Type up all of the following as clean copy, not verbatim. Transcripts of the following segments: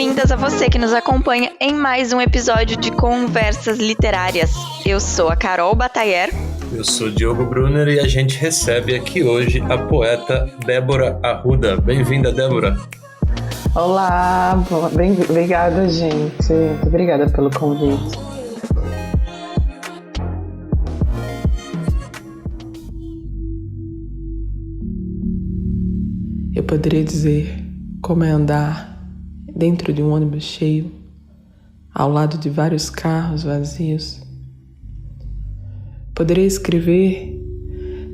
boas-vindas a você que nos acompanha em mais um episódio de Conversas Literárias. Eu sou a Carol Batayer. Eu sou Diogo Brunner e a gente recebe aqui hoje a poeta Débora Arruda. Bem-vinda, Débora. Olá, obrigada, gente. Muito obrigada pelo convite. Eu poderia dizer como é andar dentro de um ônibus cheio, ao lado de vários carros vazios. Poderia escrever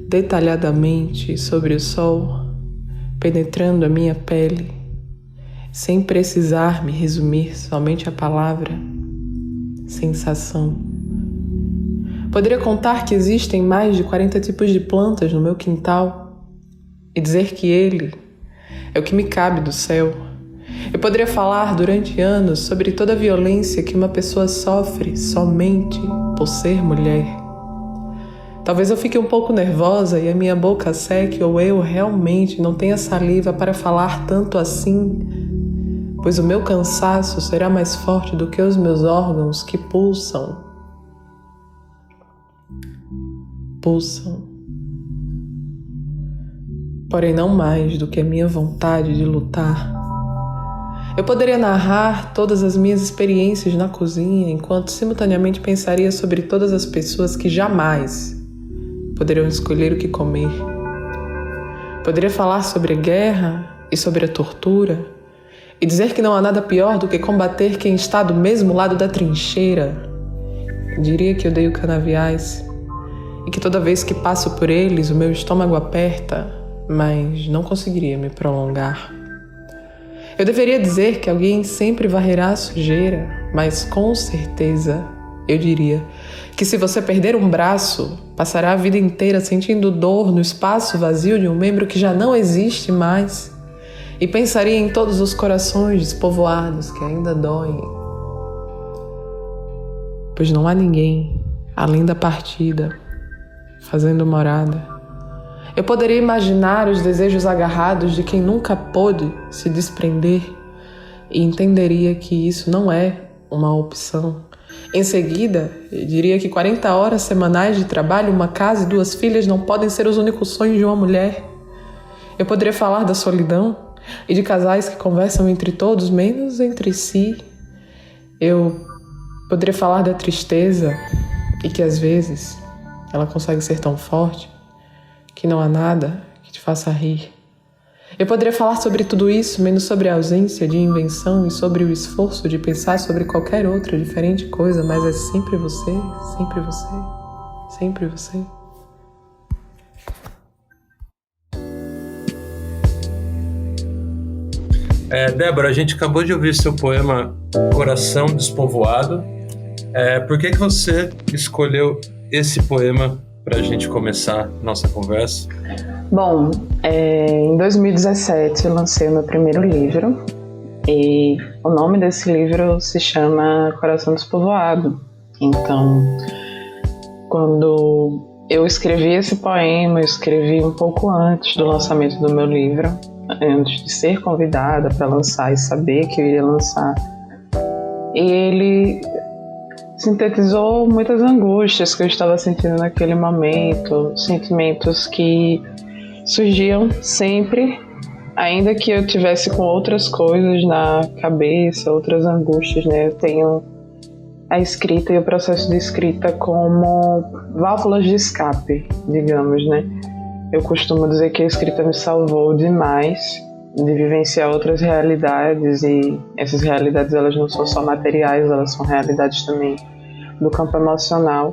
detalhadamente sobre o sol penetrando a minha pele, sem precisar me resumir somente a palavra sensação. Poderia contar que existem mais de 40 tipos de plantas no meu quintal e dizer que ele é o que me cabe do céu. Eu poderia falar durante anos sobre toda a violência que uma pessoa sofre somente por ser mulher. Talvez eu fique um pouco nervosa e a minha boca seque ou eu realmente não tenha saliva para falar tanto assim, pois o meu cansaço será mais forte do que os meus órgãos que pulsam. Porém não mais do que a minha vontade de lutar. Eu poderia narrar todas as minhas experiências na cozinha, enquanto simultaneamente pensaria sobre todas as pessoas que jamais poderiam escolher o que comer. Poderia falar sobre a guerra e sobre a tortura, e dizer que não há nada pior do que combater quem está do mesmo lado da trincheira. Eu diria que odeio canaviais, e que toda vez que passo por eles o meu estômago aperta, mas não conseguiria me prolongar. Eu deveria dizer que alguém sempre varrerá a sujeira, mas com certeza eu diria que se você perder um braço, passará a vida inteira sentindo dor no espaço vazio de um membro que já não existe mais, e pensaria em todos os corações despovoados que ainda doem, pois não há ninguém além da partida fazendo morada. Eu poderia imaginar os desejos agarrados de quem nunca pôde se desprender e entenderia que isso não é uma opção. Em seguida, eu diria que 40 horas semanais de trabalho, uma casa e 2 filhas não podem ser os únicos sonhos de uma mulher. Eu poderia falar da solidão e de casais que conversam entre todos, menos entre si. Eu poderia falar da tristeza e que às vezes ela consegue ser tão forte que não há nada que te faça rir. Eu poderia falar sobre tudo isso, menos sobre a ausência de invenção e sobre o esforço de pensar sobre qualquer outra diferente coisa, mas é sempre você, sempre você, sempre você. Débora, a gente acabou de ouvir seu poema Coração Despovoado. Por que você escolheu esse poema para a gente começar nossa conversa? Bom, em 2017 eu lancei o meu primeiro livro e o nome desse livro se chama Coração Despovoado. Então, quando eu escrevi esse poema, eu escrevi um pouco antes do lançamento do meu livro, antes de ser convidada para lançar e saber que eu iria lançar. E ele sintetizou muitas angústias que eu estava sentindo naquele momento, sentimentos que surgiam sempre, ainda que eu tivesse com outras coisas na cabeça, outras angústias, né? Eu tenho a escrita e o processo de escrita como válvulas de escape, digamos, né? Eu costumo dizer que a escrita me salvou demais de vivenciar outras realidades, e essas realidades elas não são só materiais, elas são realidades também do campo emocional.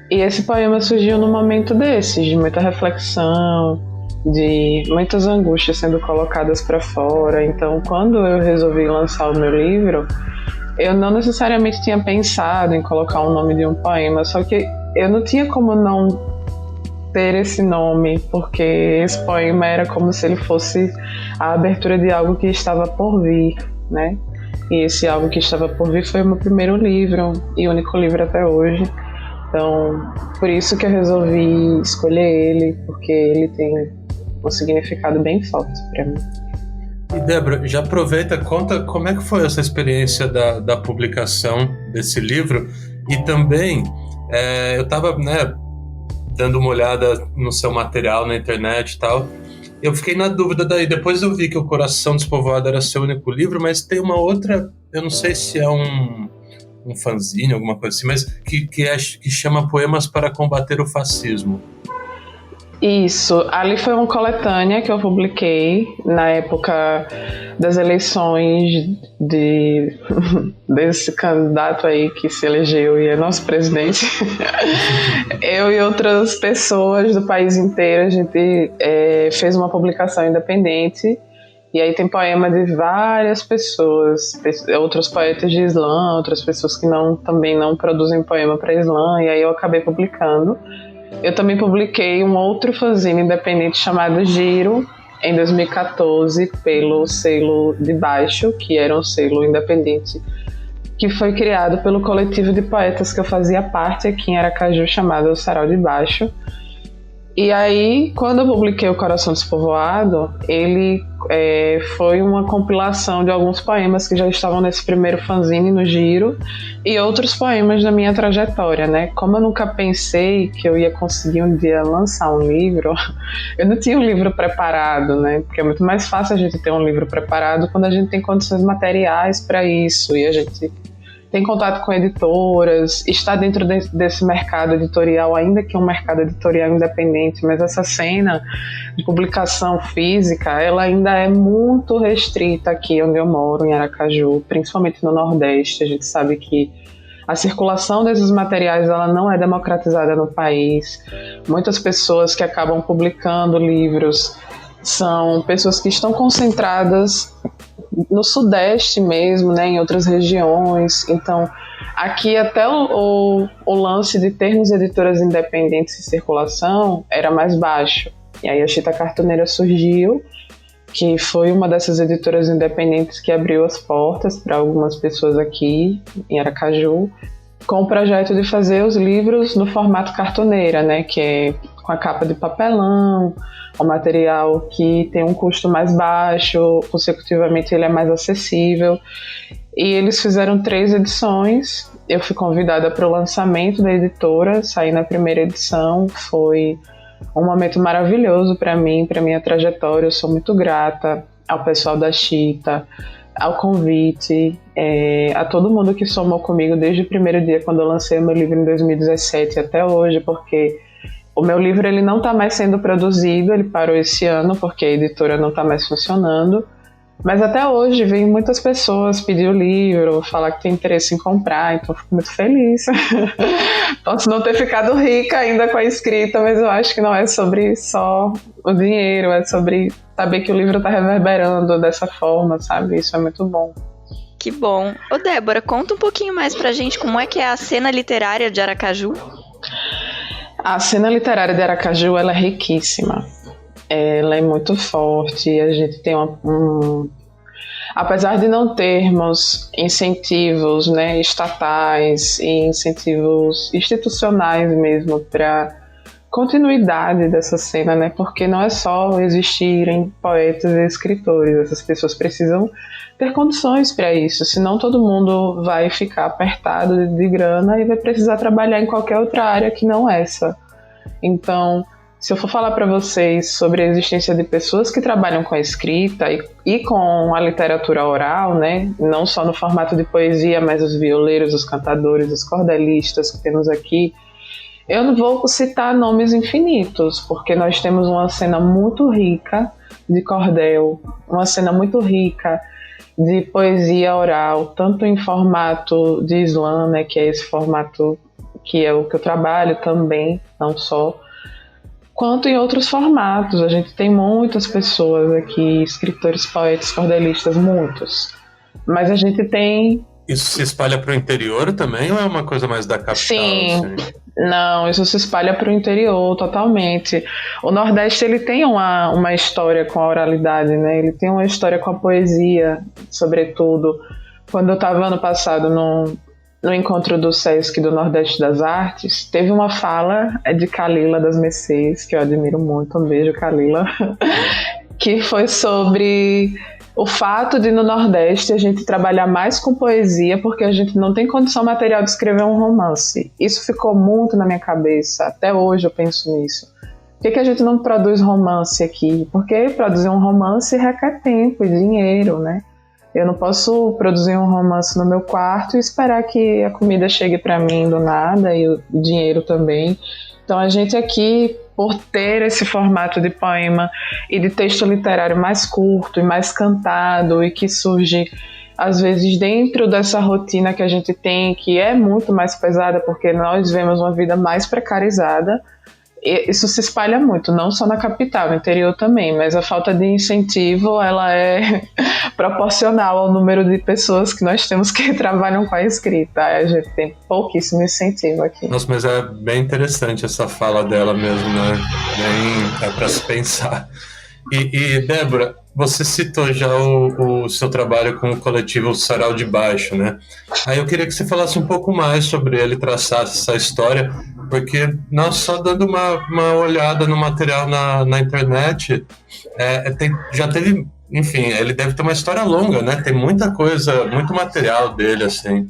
E esse poema surgiu num momento desses, de muita reflexão, de muitas angústias sendo colocadas para fora. Então, quando eu resolvi lançar o meu livro, eu não necessariamente tinha pensado em colocar o nome de um poema, só que eu não tinha como não ter esse nome, porque esse poema era como se ele fosse a abertura de algo que estava por vir, né? E esse algo que estava por vir foi o meu primeiro livro e único livro até hoje. Então, por isso que eu resolvi escolher ele, porque ele tem um significado bem forte para mim. E Débora, já aproveita, conta como é que foi essa experiência da publicação desse livro e também eu estava, né, dando uma olhada no seu material na internet e tal. Eu fiquei na dúvida daí. Depois eu vi que O Coração Despovoado era seu único livro, mas tem uma outra, eu não sei se é um fanzine, alguma coisa assim, mas que chama Poemas para Combater o Fascismo. Isso, ali foi uma coletânea que eu publiquei na época das eleições desse candidato aí que se elegeu e é nosso presidente. Eu e outras pessoas do país inteiro, a gente fez uma publicação independente e aí tem poema de várias pessoas, outros poetas de Islã, outras pessoas que também não produzem poema para Islã, e aí eu acabei publicando. Eu também publiquei um outro fanzine independente chamado Giro, em 2014, pelo selo de Baixo, que era um selo independente, que foi criado pelo coletivo de poetas que eu fazia parte aqui em Aracaju, chamado O Sarau de Baixo. E aí, quando eu publiquei O Coração Despovoado, ele foi uma compilação de alguns poemas que já estavam nesse primeiro fanzine no Giro e outros poemas da minha trajetória, né? Como eu nunca pensei que eu ia conseguir um dia lançar um livro, eu não tinha um livro preparado, né? Porque é muito mais fácil a gente ter um livro preparado quando a gente tem condições materiais para isso e a gente tem contato com editoras, está dentro desse mercado editorial, ainda que é um mercado editorial independente, mas essa cena de publicação física, ela ainda é muito restrita aqui onde eu moro, em Aracaju, principalmente no Nordeste. A gente sabe que a circulação desses materiais ela não é democratizada no país. Muitas pessoas que acabam publicando livros são pessoas que estão concentradas no Sudeste mesmo, né, em outras regiões. Então, aqui até o lance de termos editoras independentes em circulação era mais baixo. E aí a Chita Cartoneira surgiu, que foi uma dessas editoras independentes que abriu as portas para algumas pessoas aqui em Aracaju, com o projeto de fazer os livros no formato cartoneira, né, que é com a capa de papelão, um material que tem um custo mais baixo, consecutivamente ele é mais acessível. E eles fizeram 3 edições, eu fui convidada para o lançamento da editora, saí na primeira edição, foi um momento maravilhoso para mim, para minha trajetória. Eu sou muito grata ao pessoal da Chita, ao convite, a todo mundo que somou comigo desde o primeiro dia, quando eu lancei o meu livro em 2017 até hoje, porque o meu livro ele não está mais sendo produzido, ele parou esse ano porque a editora não está mais funcionando, mas até hoje vem muitas pessoas pedir o livro, falar que tem interesse em comprar, então eu fico muito feliz. Posso não ter ficado rica ainda com a escrita, mas eu acho que não é sobre só o dinheiro, é sobre saber que o livro está reverberando dessa forma, sabe? Isso é muito bom. Que bom. Ô Débora, conta um pouquinho mais pra gente como é que é a cena literária de Aracaju. A cena literária de Aracaju ela é riquíssima, ela é muito forte, a gente tem apesar de não termos incentivos, né, estatais e incentivos institucionais mesmo para continuidade dessa cena, né, porque não é só existirem poetas e escritores, essas pessoas precisam ter condições para isso, senão todo mundo vai ficar apertado de grana e vai precisar trabalhar em qualquer outra área que não essa. Então, se eu for falar para vocês sobre a existência de pessoas que trabalham com a escrita e com a literatura oral, né, não só no formato de poesia, mas os violeiros, os cantadores, os cordelistas que temos aqui, eu não vou citar nomes infinitos, porque nós temos uma cena muito rica de cordel, uma cena muito rica de poesia oral, tanto em formato de slam, né, que é esse formato que é o que eu trabalho também, não só, quanto em outros formatos. A gente tem muitas pessoas aqui, escritores, poetas, cordelistas, muitos. Mas a gente tem... Isso se espalha para o interior também ou é uma coisa mais da capital? Sim, assim? Não, isso se espalha para o interior totalmente. O Nordeste ele tem uma história com a oralidade, né? Ele tem uma história com a poesia, sobretudo. Quando eu estava ano passado no encontro do Sesc do Nordeste das Artes, teve uma fala de Kalila das Mercês, que eu admiro muito, um beijo, Kalila, que foi sobre o fato de no Nordeste a gente trabalhar mais com poesia porque a gente não tem condição material de escrever um romance. Isso ficou muito na minha cabeça, até hoje eu penso nisso. Por que a gente não produz romance aqui? Porque produzir um romance requer tempo e dinheiro, né? Eu não posso produzir um romance no meu quarto e esperar que a comida chegue para mim do nada e o dinheiro também. Então a gente aqui, por ter esse formato de poema e de texto literário mais curto e mais cantado e que surge às vezes dentro dessa rotina que a gente tem, que é muito mais pesada porque nós vivemos uma vida mais precarizada, isso se espalha muito, não só na capital, no interior também, mas a falta de incentivo, ela é proporcional ao número de pessoas que nós temos que trabalham com a escrita. A gente tem pouquíssimo incentivo aqui. Nossa, mas é bem interessante essa fala dela mesmo, né? Bem, é para se pensar. E Débora, você citou já o seu trabalho com o coletivo Sarau de Baixo, né? Aí eu queria que você falasse um pouco mais sobre ele, traçasse essa história, porque nós só dando uma olhada no material na internet, já teve, enfim, ele deve ter uma história longa, né? Tem muita coisa, muito material dele, assim.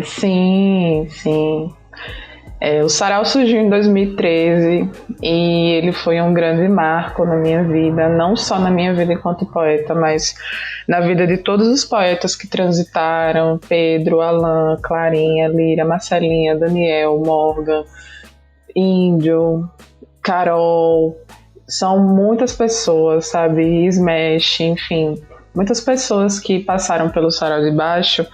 Sim, sim. O Sarau surgiu em 2013 e ele foi um grande marco na minha vida, não só na minha vida enquanto poeta, mas na vida de todos os poetas que transitaram: Pedro, Alan, Clarinha, Líria, Marcelinha, Daniel, Morgan, Índio, Carol. São muitas pessoas, sabe? Smash, enfim, muitas pessoas que passaram pelo Sarau de Baixo,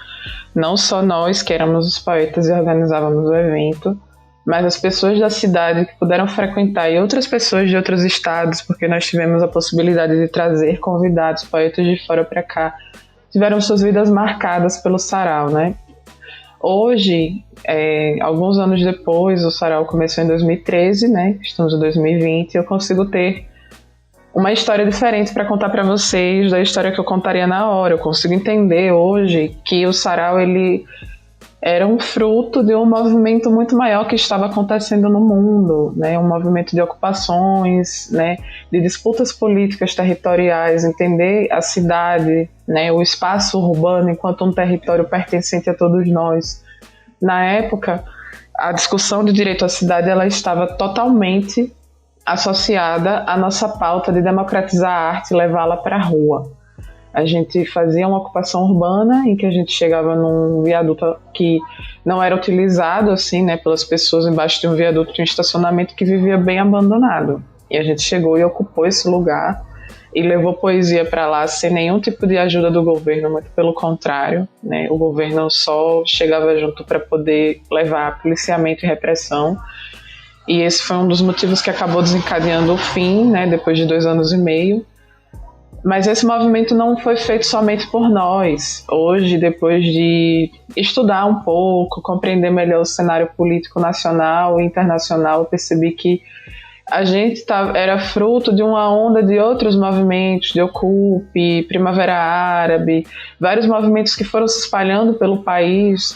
não só nós que éramos os poetas e organizávamos o evento, mas as pessoas da cidade que puderam frequentar e outras pessoas de outros estados, porque nós tivemos a possibilidade de trazer convidados, poetas de fora para cá, tiveram suas vidas marcadas pelo Sarau, né? Hoje, alguns anos depois, o Sarau começou em 2013, né? Estamos em 2020, eu consigo ter uma história diferente para contar para vocês da história que eu contaria na hora. Eu consigo entender hoje que o Sarau, ele era um fruto de um movimento muito maior que estava acontecendo no mundo, né? Um movimento de ocupações, né? De disputas políticas territoriais, entender a cidade, né? O espaço urbano enquanto um território pertencente a todos nós. Na época, a discussão do direito à cidade, ela estava totalmente associada à nossa pauta de democratizar a arte e levá-la para a rua. A gente fazia uma ocupação urbana em que a gente chegava num viaduto que não era utilizado assim, né, pelas pessoas, embaixo de um viaduto de um estacionamento que vivia bem abandonado. E a gente chegou e ocupou esse lugar e levou poesia para lá sem nenhum tipo de ajuda do governo, muito pelo contrário, né? O governo só chegava junto para poder levar policiamento e repressão. E esse foi um dos motivos que acabou desencadeando o fim, né, depois de 2 anos e meio. Mas esse movimento não foi feito somente por nós. Hoje, depois de estudar um pouco, compreender melhor o cenário político nacional e internacional, eu percebi que a gente era fruto de uma onda de outros movimentos, de Ocupe, Primavera Árabe, vários movimentos que foram se espalhando pelo país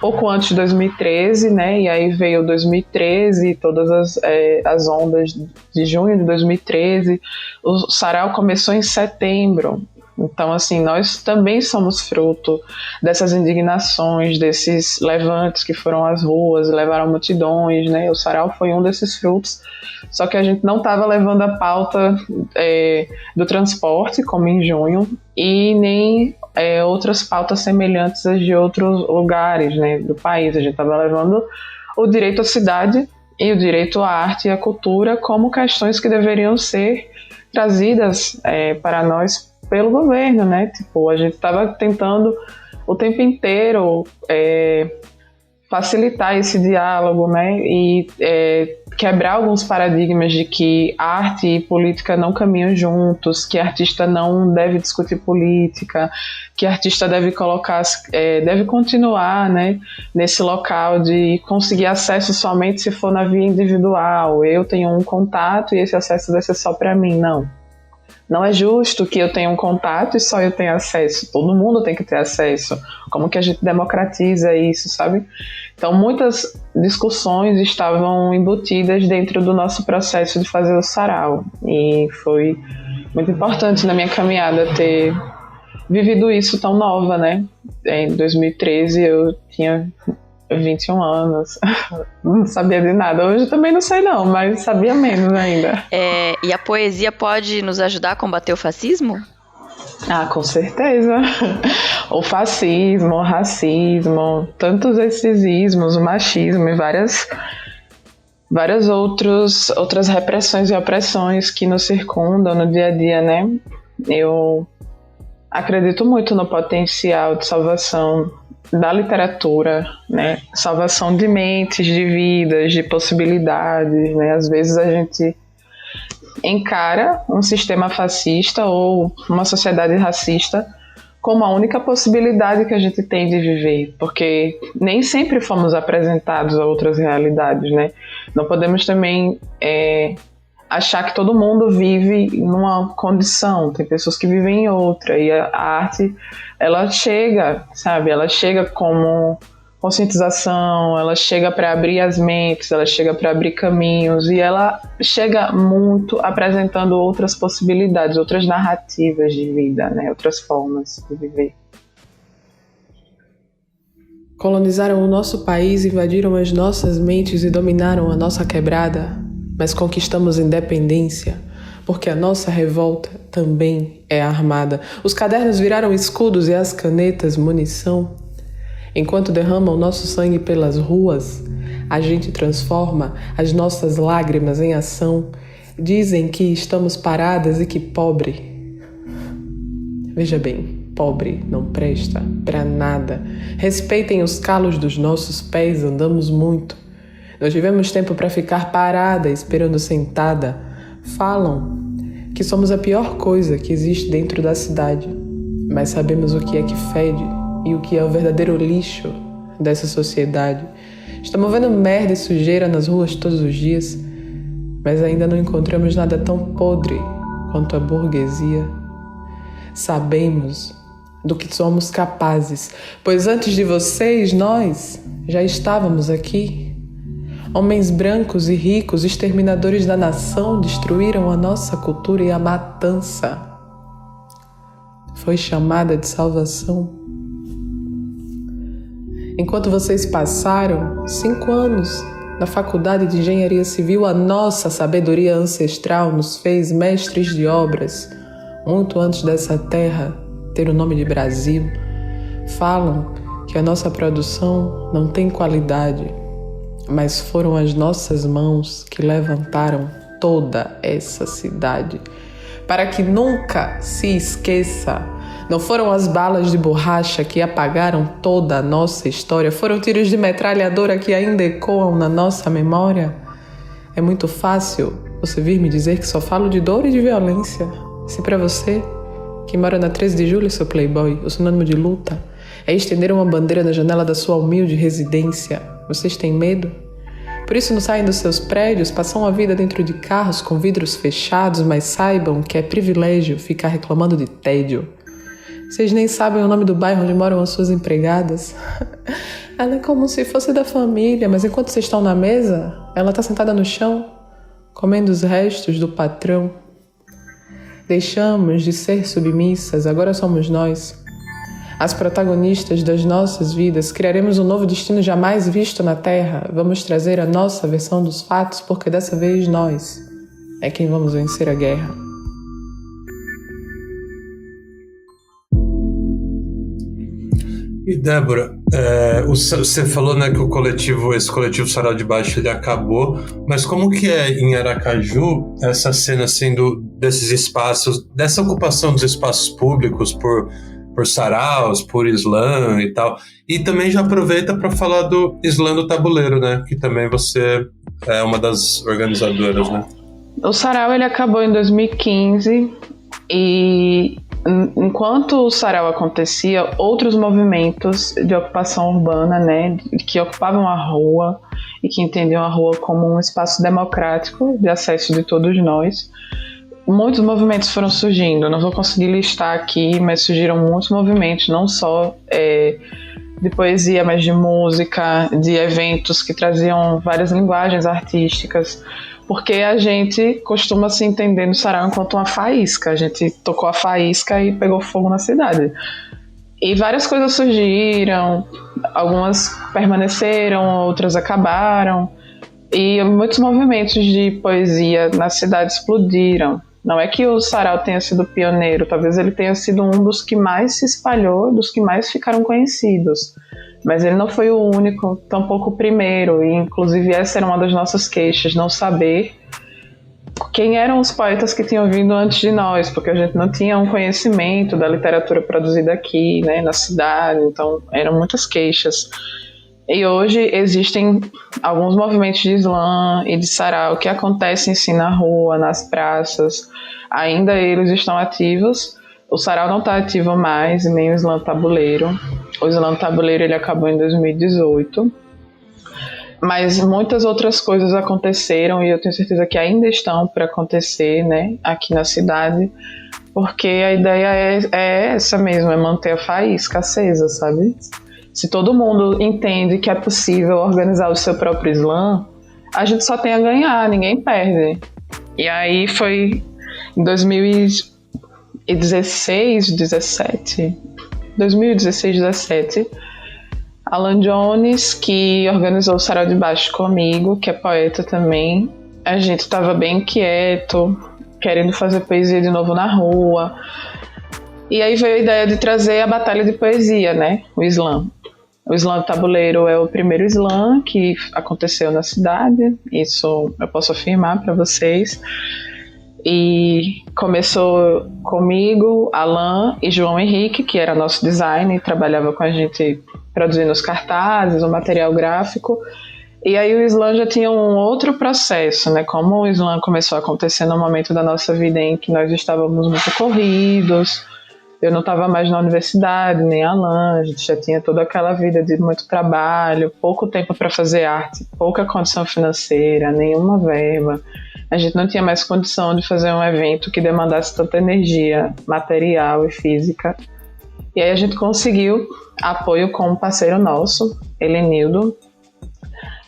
pouco antes de 2013, né? E aí veio 2013 e todas as ondas de junho de 2013. O Sarau começou em setembro. Então, assim, nós também somos fruto dessas indignações, desses levantes que foram às ruas, levaram multidões, né? O Sarau foi um desses frutos, só que a gente não estava levando a pauta do transporte, como em junho, e nem outras pautas semelhantes às de outros lugares, né, do país. A gente estava levando o direito à cidade e o direito à arte e à cultura como questões que deveriam ser trazidas para nós pelo governo, né? Tipo, a gente estava tentando o tempo inteiro facilitar esse diálogo, né? E quebrar alguns paradigmas de que arte e política não caminham juntos, que artista não deve discutir política, que artista deve continuar, né, nesse local de conseguir acesso somente se for na via individual. Eu tenho um contato e esse acesso vai ser só para mim. Não é justo que eu tenha um contato e só eu tenha acesso. Todo mundo tem que ter acesso. Como que a gente democratiza isso, sabe? Então, muitas discussões estavam embutidas dentro do nosso processo de fazer o Sarau. E foi muito importante na minha caminhada ter vivido isso tão nova, né? Em 2013 eu tinha 21 anos, não sabia de nada. Hoje também não sei não, mas sabia menos ainda. E a poesia pode nos ajudar a combater o fascismo? Ah, com certeza. O fascismo, o racismo, tantos esses ismos, o machismo e várias outras repressões e opressões que nos circundam no dia a dia, né? Eu acredito muito no potencial de salvação da literatura, né? Salvação de mentes, de vidas, de possibilidades, né? Às vezes a gente encara um sistema fascista ou uma sociedade racista como a única possibilidade que a gente tem de viver, porque nem sempre fomos apresentados a outras realidades, né? Não podemos também achar que todo mundo vive numa condição, tem pessoas que vivem em outra, e a arte, ela chega, sabe? Ela chega como conscientização, ela chega para abrir as mentes, ela chega para abrir caminhos, e ela chega muito apresentando outras possibilidades, outras narrativas de vida, né? Outras formas de viver. Colonizaram o nosso país, invadiram as nossas mentes e dominaram a nossa quebrada, mas conquistamos independência, porque a nossa revolta também é armada. Os cadernos viraram escudos e as canetas munição. Enquanto derramam nosso sangue pelas ruas, a gente transforma as nossas lágrimas em ação. Dizem que estamos paradas e que pobre... Veja bem, pobre não presta pra nada. Respeitem os calos dos nossos pés, andamos muito. Não tivemos tempo para ficar parada, esperando sentada. Falam que somos a pior coisa que existe dentro da cidade, mas sabemos o que é que fede e o que é o verdadeiro lixo dessa sociedade. Estamos vendo merda e sujeira nas ruas todos os dias, mas ainda não encontramos nada tão podre quanto a burguesia. Sabemos do que somos capazes, pois antes de vocês, nós já estávamos aqui. Homens brancos e ricos, exterminadores da nação, destruíram a nossa cultura e a matança foi chamada de salvação. Enquanto vocês passaram 5 anos na faculdade de engenharia civil, a nossa sabedoria ancestral nos fez mestres de obras, muito antes dessa terra ter o nome de Brasil. Falam que a nossa produção não tem qualidade, mas foram as nossas mãos que levantaram toda essa cidade. Para que nunca se esqueça, não foram as balas de borracha que apagaram toda a nossa história, foram tiros de metralhadora que ainda ecoam na nossa memória. É muito fácil você vir me dizer que só falo de dor e de violência. Se para você, que mora na 13 de julho, seu playboy, o sinônimo de luta é estender uma bandeira na janela da sua humilde residência, vocês têm medo? Por isso não saem dos seus prédios, passam a vida dentro de carros com vidros fechados, mas saibam que é privilégio ficar reclamando de tédio. Vocês nem sabem o nome do bairro onde moram as suas empregadas. Ela é como se fosse da família, mas enquanto vocês estão na mesa, ela está sentada no chão, comendo os restos do patrão. Deixamos de ser submissas, agora somos nós. As protagonistas das nossas vidas, criaremos um novo destino jamais visto na Terra. Vamos trazer a nossa versão dos fatos, porque dessa vez nós é quem vamos vencer a guerra. E Débora, você falou, né, que esse coletivo Sarau de Baixo, ele acabou, mas como que é em Aracaju essa cena assim desses espaços, dessa ocupação dos espaços públicos por saraus, por slam e tal? E também já aproveita para falar do slam do tabuleiro, né, que também você é uma das organizadoras, né? O sarau ele acabou em 2015 e enquanto o sarau acontecia, outros movimentos de ocupação urbana, né, que ocupavam a rua e que entendiam a rua como um espaço democrático de acesso de todos nós, muitos movimentos foram surgindo. Eu não vou conseguir listar aqui, mas surgiram muitos movimentos, não só de poesia, mas de música, de eventos que traziam várias linguagens artísticas, porque a gente costuma se entender no sarau enquanto uma faísca. A gente tocou a faísca e pegou fogo na cidade. E várias coisas surgiram, algumas permaneceram, outras acabaram. E muitos movimentos de poesia na cidade explodiram. Não é que o sarau tenha sido pioneiro, talvez ele tenha sido um dos que mais se espalhou, dos que mais ficaram conhecidos. Mas ele não foi o único, tampouco o primeiro. E inclusive essa era uma das nossas queixas, não saber quem eram os poetas que tinham vindo antes de nós, porque a gente não tinha um conhecimento da literatura produzida aqui, né, na cidade. Então eram muitas queixas. E hoje existem alguns movimentos de slam e de sarau que acontecem sim na rua, nas praças. Ainda eles estão ativos. O sarau não está ativo mais, nem o slam tabuleiro. O slam tabuleiro ele acabou em 2018. Mas muitas outras coisas aconteceram e eu tenho certeza que ainda estão para acontecer, né, aqui na cidade. Porque a ideia é essa mesmo, é manter a faísca acesa, sabe? Se todo mundo entende que é possível organizar o seu próprio slam, a gente só tem a ganhar, ninguém perde. E aí foi em 2016, 17, Alan Jones, que organizou o Sarau de Baixo comigo, que é poeta também. A gente estava bem quieto, querendo fazer poesia de novo na rua. E aí veio a ideia de trazer a batalha de poesia, né? O slam. O slam tabuleiro é o primeiro slam que aconteceu na cidade, isso eu posso afirmar para vocês. E começou comigo, Alan e João Henrique, que era nosso designer, trabalhava com a gente produzindo os cartazes, o material gráfico. E aí o slam já tinha um outro processo, né? Como o slam começou a acontecer no momento da nossa vida em que nós estávamos muito corridos, eu não estava mais na universidade, nem a Alan, a gente já tinha toda aquela vida de muito trabalho, pouco tempo para fazer arte, pouca condição financeira, nenhuma verba. A gente não tinha mais condição de fazer um evento que demandasse tanta energia material e física. E aí a gente conseguiu apoio com um parceiro nosso, Helenildo.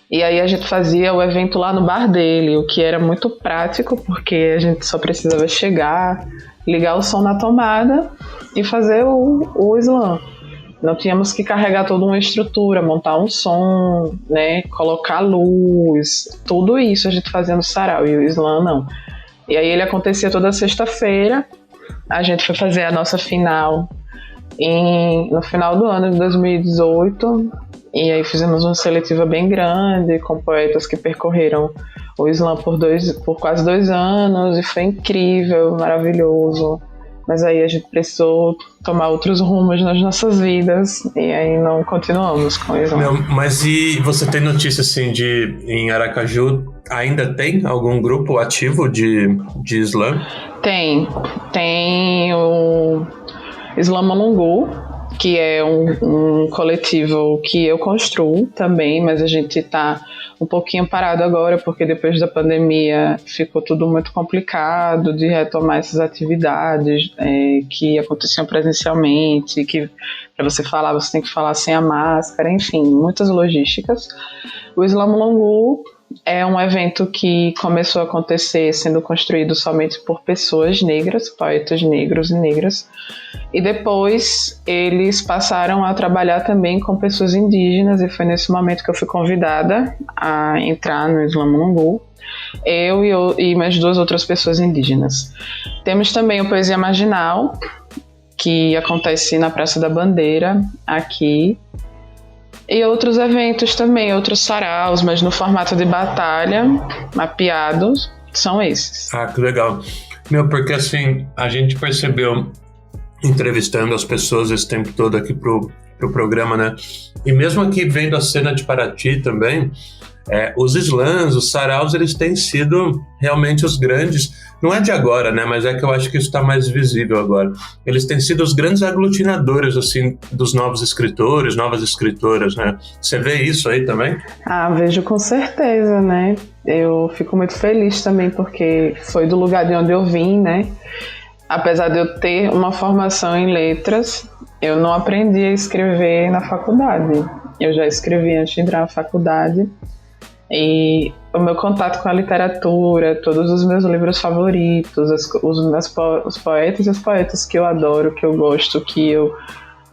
E aí a gente fazia o evento lá no bar dele, o que era muito prático, porque a gente só precisava chegar, ligar o som na tomada e fazer o slam. Não tínhamos que carregar toda uma estrutura, montar um som, né, colocar luz, tudo isso a gente fazia no sarau, e o slam não. E aí ele acontecia toda sexta-feira, a gente foi fazer a nossa final no final do ano de 2018, e aí fizemos uma seletiva bem grande, com poetas que percorreram o slam por quase 2 anos, e foi incrível, maravilhoso. Mas aí a gente precisou tomar outros rumos nas nossas vidas, e aí não continuamos com o slam. Mas e você tem notícia, assim, em Aracaju, ainda tem algum grupo ativo de slam? Tem o Slam Malungu, que é um coletivo que eu construo também, mas a gente está um pouquinho parado agora, porque depois da pandemia ficou tudo muito complicado de retomar essas atividades que aconteciam presencialmente, que para você falar, você tem que falar sem a máscara, enfim, muitas logísticas. O Slam Malungu é um evento que começou a acontecer sendo construído somente por pessoas negras, poetas negros e negras, e depois eles passaram a trabalhar também com pessoas indígenas, e foi nesse momento que eu fui convidada a entrar no Slam Malungu, eu e mais 2 outras pessoas indígenas. Temos também o Poesia Marginal, que acontece na Praça da Bandeira, aqui, e outros eventos também, outros saraus, mas no formato de batalha, mapeados, são esses. Ah, que legal. Porque assim, a gente percebeu, entrevistando as pessoas esse tempo todo aqui pro programa, né? E mesmo aqui vendo a cena de Paraty também, os slams, os saraus, eles têm sido realmente os grandes, não é de agora, né? Mas é que eu acho que isso está mais visível agora. Eles têm sido os grandes aglutinadores, assim, dos novos escritores, novas escritoras, né? Você vê isso aí também? Ah, vejo com certeza, né? Eu fico muito feliz também, porque foi do lugar de onde eu vim, né? Apesar de eu ter uma formação em letras, eu não aprendi a escrever na faculdade. Eu já escrevi antes de entrar na faculdade. E o meu contato com a literatura, todos os meus livros favoritos, os poetas e as poetas que eu adoro, que eu gosto, que eu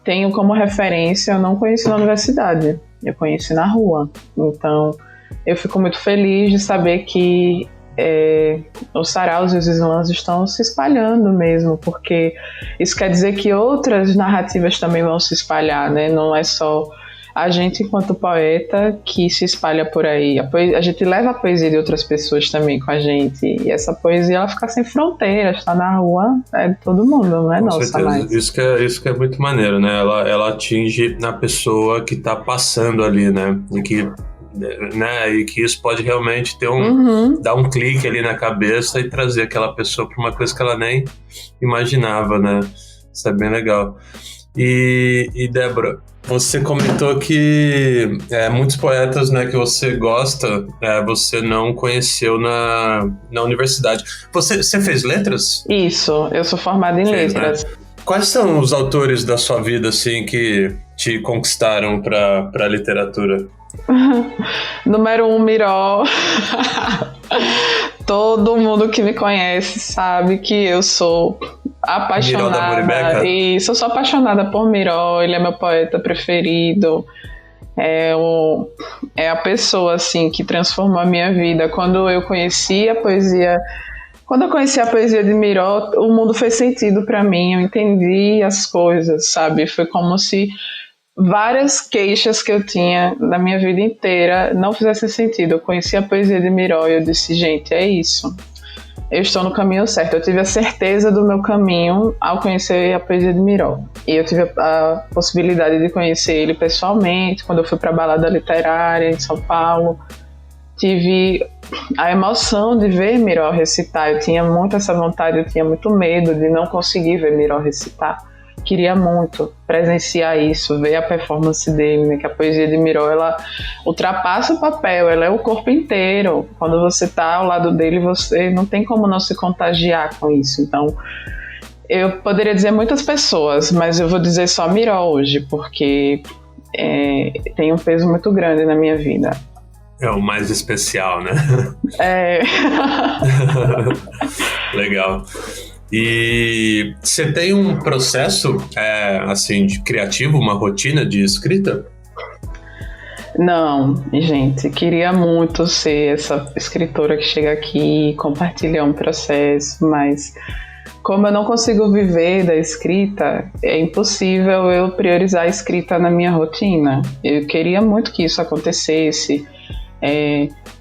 tenho como referência, eu não conheci na universidade, eu conheci na rua. Então, eu fico muito feliz de saber que os saraus e os slams estão se espalhando mesmo, porque isso quer dizer que outras narrativas também vão se espalhar, né? Não é só a gente enquanto poeta que se espalha por aí. A gente leva a poesia de outras pessoas também com a gente, e essa poesia ela fica sem fronteiras, está na rua, é de todo mundo, não é Com nossa certeza. mais. Isso que é muito maneiro, né? Ela atinge a pessoa que tá passando ali, né? E que isso pode realmente ter dar um clique ali na cabeça e trazer aquela pessoa para uma coisa que ela nem imaginava, né? Isso é bem legal. E Débora, você comentou que muitos poetas, né, que você gosta, você não conheceu na universidade. Você fez letras? Isso, eu sou formada em letras. Né? Quais são os autores da sua vida, assim, que te conquistaram para a literatura? Número 1, Miró. Todo mundo que me conhece sabe que eu sou apaixonada. Miró da Moribeca? Isso, eu sou apaixonada por Miró, ele é meu poeta preferido. É a pessoa, assim, que transformou a minha vida. Quando eu conheci a poesia de Miró, o mundo fez sentido para mim, eu entendi as coisas, sabe? Foi como se várias queixas que eu tinha na minha vida inteira não fizessem sentido. Eu conheci a poesia de Miró e eu disse, gente, é isso. Eu estou no caminho certo. Eu tive a certeza do meu caminho ao conhecer a poesia de Miró. E eu tive a possibilidade de conhecer ele pessoalmente, quando eu fui para a balada literária em São Paulo. Tive a emoção de ver Miró recitar. Eu tinha muito essa vontade, eu tinha muito medo de não conseguir ver Miró recitar. Queria muito presenciar isso, ver a performance dele, né? Que a poesia de Miró, ela ultrapassa o papel, ela é o corpo inteiro. Quando você está ao lado dele, você não tem como não se contagiar com isso. Então, eu poderia dizer muitas pessoas, mas eu vou dizer só Miró hoje, porque tem um peso muito grande na minha vida. É o mais especial, né? Legal. E você tem um processo, assim, de criativo, uma rotina de escrita? Não, gente, queria muito ser essa escritora que chega aqui e compartilha um processo, mas como eu não consigo viver da escrita, é impossível eu priorizar a escrita na minha rotina. Eu queria muito que isso acontecesse.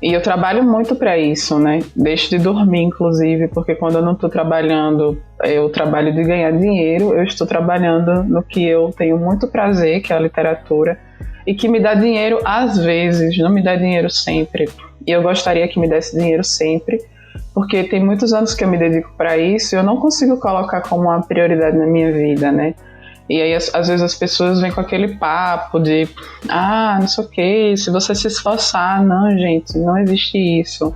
E eu trabalho muito para isso, né? Deixo de dormir, inclusive, porque quando eu não estou trabalhando, eu trabalho de ganhar dinheiro, eu estou trabalhando no que eu tenho muito prazer, que é a literatura, e que me dá dinheiro às vezes, não me dá dinheiro sempre. E eu gostaria que me desse dinheiro sempre, porque tem muitos anos que eu me dedico para isso e eu não consigo colocar como uma prioridade na minha vida, né? E aí, às vezes, as pessoas vêm com aquele papo de não sei o que, se você se esforçar. Não, gente, não existe isso.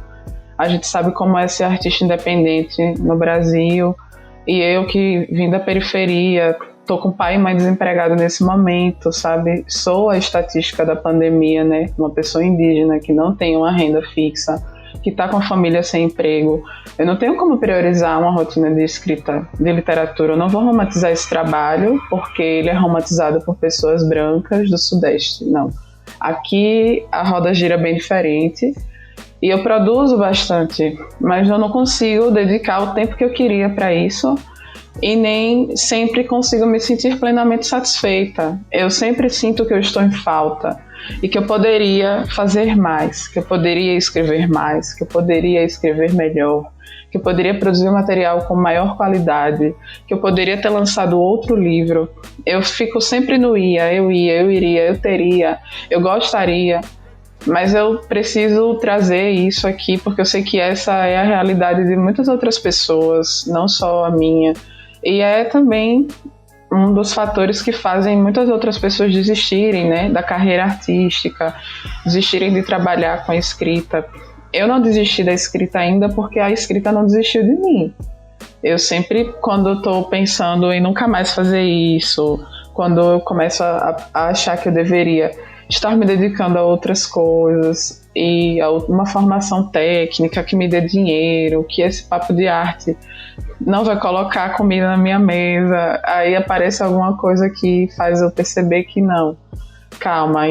A gente sabe como é ser artista independente no Brasil. E eu que vim da periferia, tô com pai e mãe desempregado nesse momento, sabe? Sou a estatística da pandemia, né? Uma pessoa indígena que não tem uma renda fixa, que está com a família sem emprego. Eu não tenho como priorizar uma rotina de escrita de literatura. Eu não vou romantizar esse trabalho porque ele é romantizado por pessoas brancas do Sudeste. Não. Aqui a roda gira bem diferente e eu produzo bastante, mas eu não consigo dedicar o tempo que eu queria para isso e nem sempre consigo me sentir plenamente satisfeita. Eu sempre sinto que eu estou em falta e que eu poderia fazer mais, que eu poderia escrever mais, que eu poderia escrever melhor, que eu poderia produzir material com maior qualidade, que eu poderia ter lançado outro livro. Eu fico sempre no eu iria, eu teria, eu gostaria, mas eu preciso trazer isso aqui porque eu sei que essa é a realidade de muitas outras pessoas, não só a minha, e é também um dos fatores que fazem muitas outras pessoas desistirem, né, da carreira artística, desistirem de trabalhar com a escrita. Eu não desisti da escrita ainda porque a escrita não desistiu de mim. Eu sempre, quando eu estou pensando em nunca mais fazer isso, quando eu começo a achar que eu deveria estar me dedicando a outras coisas, e uma formação técnica que me dê dinheiro, que esse papo de arte não vai colocar comida na minha mesa, aí aparece alguma coisa que faz eu perceber que não. Calma,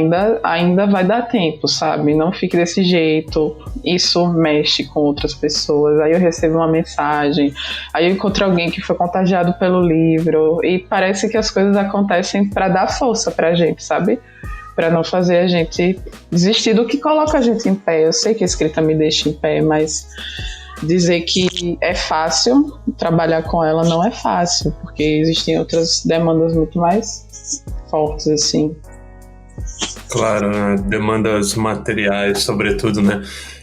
ainda vai dar tempo, sabe? Não fique desse jeito. Isso mexe com outras pessoas. Aí eu recebo uma mensagem, aí eu encontro alguém que foi contagiado pelo livro, e parece que as coisas acontecem para dar força pra gente, sabe? Para não fazer a gente desistir do que coloca a gente em pé. Eu sei que a escrita me deixa em pé, mas dizer que é fácil trabalhar com ela não é fácil, porque existem outras demandas muito mais fortes, assim. Claro, né? Demandas materiais, sobretudo, né?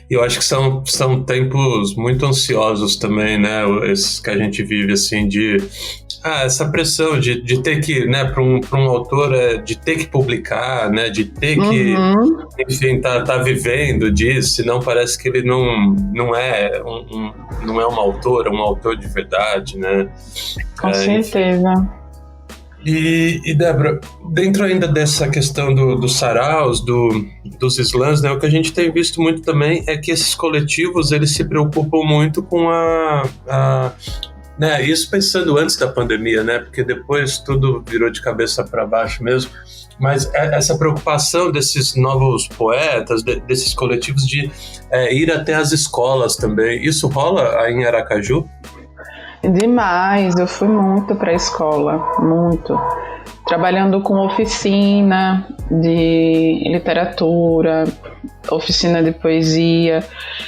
E eu acho que são tempos muito ansiosos também, né? Esses que a gente vive, assim, de... essa pressão de ter que, né, para um autor, de ter que publicar, né? De ter que, enfim, tá vivendo disso, senão parece que ele não é um autor, é um autor de verdade, né? Com certeza. E Débora, dentro ainda dessa questão dos saraus, dos slams, né, o que a gente tem visto muito também é que esses coletivos, eles se preocupam muito com né, isso pensando antes da pandemia, né, porque depois tudo virou de cabeça para baixo mesmo, mas essa preocupação desses novos poetas, desses coletivos de ir até as escolas também, isso rola aí em Aracaju? Demais, eu fui muito para a escola, muito. Trabalhando com oficina de literatura, oficina de poesia.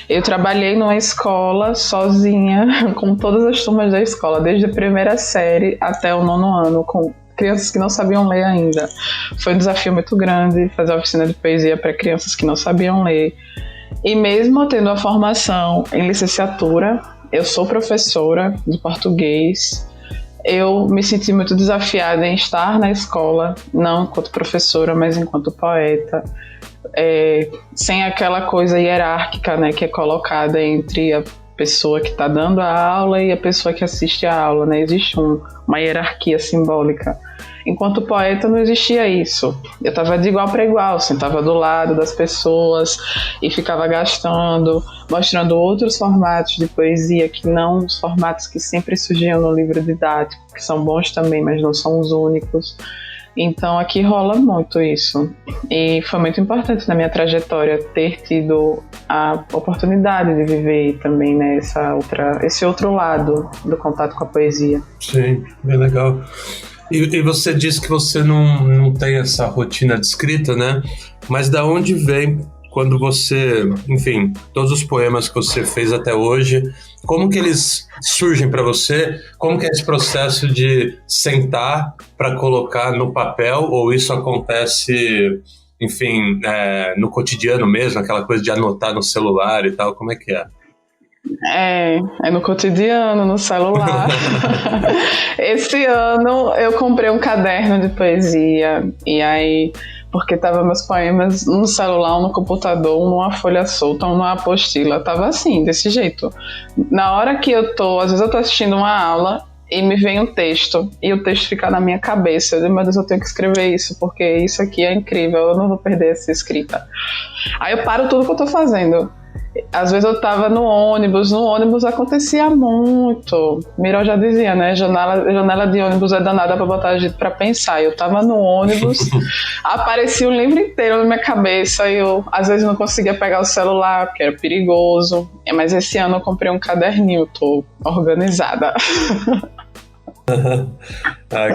Eu trabalhei numa escola sozinha, com todas as turmas da escola, desde a primeira série até o 9º ano, com crianças que não sabiam ler ainda. Foi um desafio muito grande fazer a oficina de poesia para crianças que não sabiam ler. E mesmo tendo a formação em licenciatura, eu sou professora de português, eu me senti muito desafiada em estar na escola, não enquanto professora, mas enquanto poeta, sem aquela coisa hierárquica, né, que é colocada entre a pessoa que está dando a aula e a pessoa que assiste a aula, né? Existe uma hierarquia simbólica. Enquanto poeta não existia isso. Eu estava de igual para igual, sentava do lado das pessoas e ficava gastando, mostrando outros formatos de poesia que não os formatos que sempre surgiam no livro didático, que são bons também, mas não são os únicos. Então aqui rola muito isso. E foi muito importante na minha trajetória ter tido a oportunidade de viver também, né, esse outro lado do contato com a poesia. Sim, bem legal. E você disse que você não tem essa rotina de escrita, né? Mas da onde vem, quando você, enfim, todos os poemas que você fez até hoje, como que eles surgem para você? Como que é esse processo de sentar para colocar no papel? Ou isso acontece, enfim, no cotidiano mesmo, aquela coisa de anotar no celular e tal? Como é que é? É no cotidiano, no celular. Esse ano eu comprei um caderno de poesia, e aí, porque tava meus poemas no celular, no computador, numa folha solta, numa apostila, tava assim, desse jeito. Na hora que às vezes eu tô assistindo uma aula e me vem um texto, e o texto fica na minha cabeça. Eu digo, meu Deus, eu tenho que escrever isso, porque isso aqui é incrível, eu não vou perder essa escrita. Aí eu paro tudo que eu tô fazendo. Às vezes eu tava no ônibus acontecia muito. Miró já dizia, né? Janela de ônibus é danada pra botar a gente pra pensar. Eu tava no ônibus, aparecia o livro inteiro na minha cabeça, e eu às vezes não conseguia pegar o celular, porque era perigoso. Mas esse ano eu comprei um caderninho, tô organizada.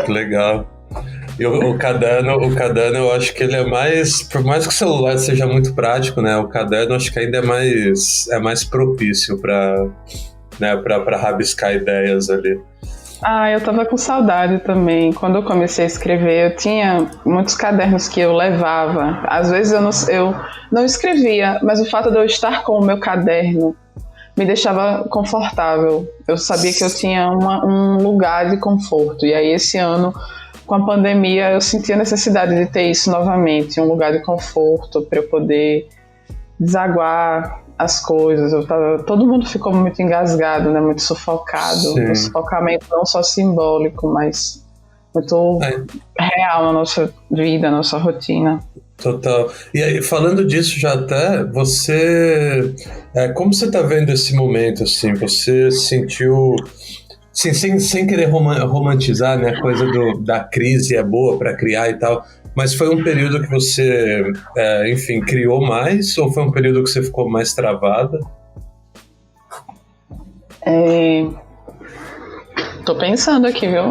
Que legal. E o caderno, eu acho que ele é mais, por mais que o celular seja muito prático, né? O caderno acho que ainda é mais propício para, né, para rabiscar ideias ali. Eu tava com saudade também. Quando eu comecei a escrever, eu tinha muitos cadernos que eu levava. Às vezes eu não escrevia, mas o fato de eu estar com o meu caderno me deixava confortável. Eu sabia que eu tinha um lugar de conforto. E aí esse ano, com a pandemia, eu senti a necessidade de ter isso novamente, um lugar de conforto para eu poder desaguar as coisas. Todo mundo ficou muito engasgado, né? Muito sufocado. Sim. Um sufocamento não só simbólico, mas muito real na nossa vida, na nossa rotina. Total. E aí, falando disso já até, você... como você tá vendo esse momento, assim? Você sentiu... Assim, sem querer romantizar, né? A coisa da crise é boa para criar e tal, mas foi um período que você, enfim, criou mais, ou foi um período que você ficou mais travada? Tô pensando aqui, viu?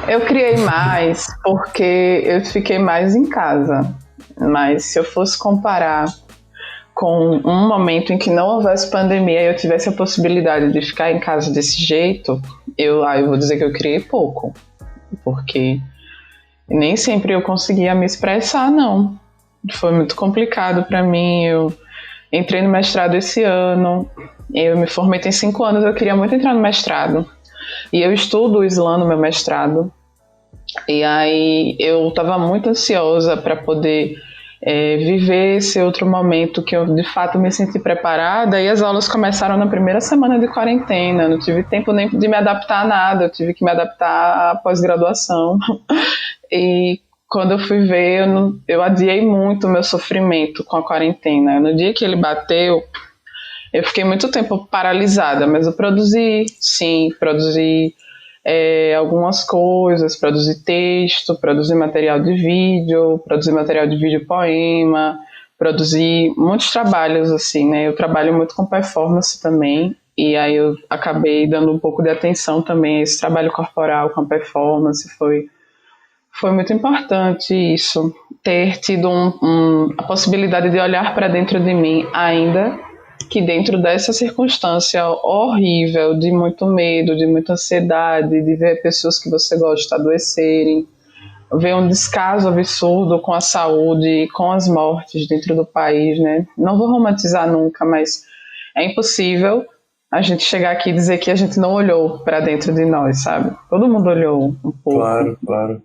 Eu criei mais porque eu fiquei mais em casa. Mas se eu fosse comparar com um momento em que não houvesse pandemia e eu tivesse a possibilidade de ficar em casa desse jeito, eu vou dizer que eu criei pouco. Porque nem sempre eu conseguia me expressar, não. Foi muito complicado para mim. Eu entrei no mestrado esse ano. Eu me formei tem 5 anos, eu queria muito entrar no mestrado. E eu estudo o Islã no meu mestrado. E aí eu estava muito ansiosa para poder viver esse outro momento que eu de fato me senti preparada, e as aulas começaram na primeira semana de quarentena. Não tive tempo nem de me adaptar a nada, eu tive que me adaptar à pós-graduação. E quando eu fui ver, eu adiei muito o meu sofrimento com a quarentena. No dia que ele bateu, eu fiquei muito tempo paralisada, mas eu produzi algumas coisas, produzi texto, produzi material de vídeo poema, produzi muitos trabalhos, assim, né? Eu trabalho muito com performance também, e aí eu acabei dando um pouco de atenção também a esse trabalho corporal com a performance. Foi muito importante isso, ter tido a possibilidade de olhar para dentro de mim, ainda que dentro dessa circunstância horrível, de muito medo, de muita ansiedade, de ver pessoas que você gosta adoecerem, ver um descaso absurdo com a saúde, com as mortes dentro do país, né? Não vou romantizar nunca, mas é impossível a gente chegar aqui e dizer que a gente não olhou para dentro de nós, sabe? Todo mundo olhou um pouco. Claro.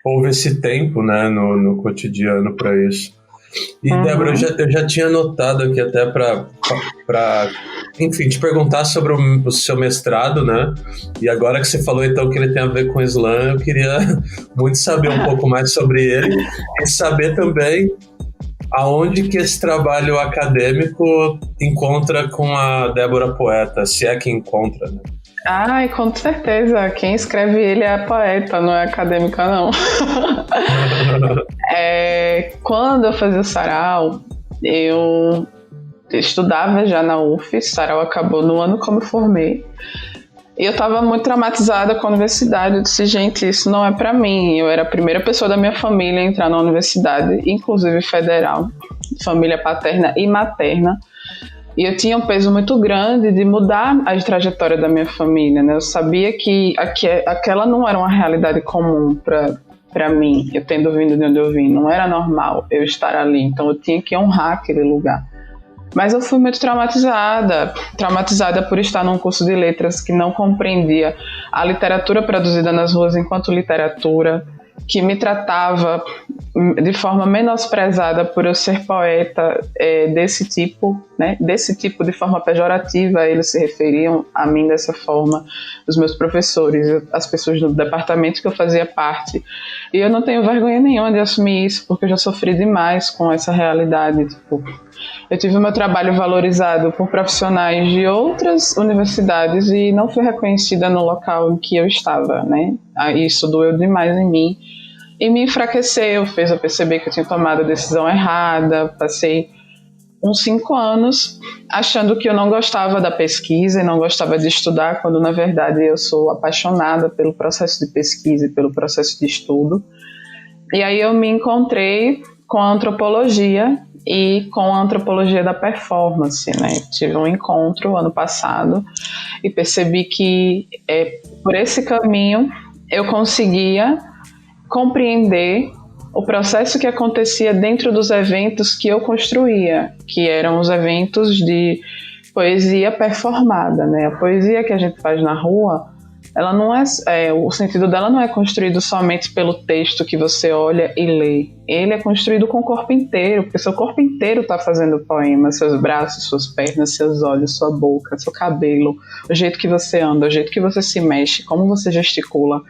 Houve esse tempo, né, no cotidiano para isso. E, Débora, eu já tinha anotado aqui até para enfim, te perguntar sobre o seu mestrado, né? E agora que você falou, então, que ele tem a ver com o Islã, eu queria muito saber um pouco mais sobre ele e saber também aonde que esse trabalho acadêmico encontra com a Débora poeta, se é que encontra, né? Ai, com certeza. Quem escreve ele é poeta, não é acadêmica, não. Quando eu fazia o sarau, eu estudava já na UF. O sarau acabou no ano que eu me formei. E eu estava muito traumatizada com a universidade. Eu disse, gente, isso não é para mim. Eu era a primeira pessoa da minha família a entrar na universidade, inclusive federal, família paterna e materna. E eu tinha um peso muito grande de mudar a trajetória da minha família, né? Eu sabia que aquela não era uma realidade comum para mim, eu tendo vindo de onde eu vim. Não era normal eu estar ali, então eu tinha que honrar aquele lugar. Mas eu fui muito traumatizada por estar num curso de letras que não compreendia a literatura produzida nas ruas enquanto literatura, que me tratava de forma menosprezada por eu ser poeta desse tipo, né? Desse tipo, de forma pejorativa, eles se referiam a mim dessa forma, os meus professores, as pessoas do departamento que eu fazia parte. E eu não tenho vergonha nenhuma de assumir isso, porque eu já sofri demais com essa realidade. Tipo, eu tive o meu trabalho valorizado por profissionais de outras universidades e não fui reconhecida no local em que eu estava, né? Isso doeu demais em mim e me enfraqueceu, fez eu perceber que eu tinha tomado a decisão errada. Passei uns 5 anos achando que eu não gostava da pesquisa e não gostava de estudar, quando na verdade eu sou apaixonada pelo processo de pesquisa e pelo processo de estudo. E aí eu me encontrei com a antropologia e com a antropologia da performance, né? Tive um encontro ano passado e percebi que por esse caminho eu conseguia compreender o processo que acontecia dentro dos eventos que eu construía, que eram os eventos de poesia performada, né? A poesia que a gente faz na rua, ela não o sentido dela não é construído somente pelo texto que você olha e lê. Ele é construído com o corpo inteiro, porque seu corpo inteiro está fazendo o poema, seus braços, suas pernas, seus olhos, sua boca, seu cabelo, o jeito que você anda, o jeito que você se mexe, como você gesticula.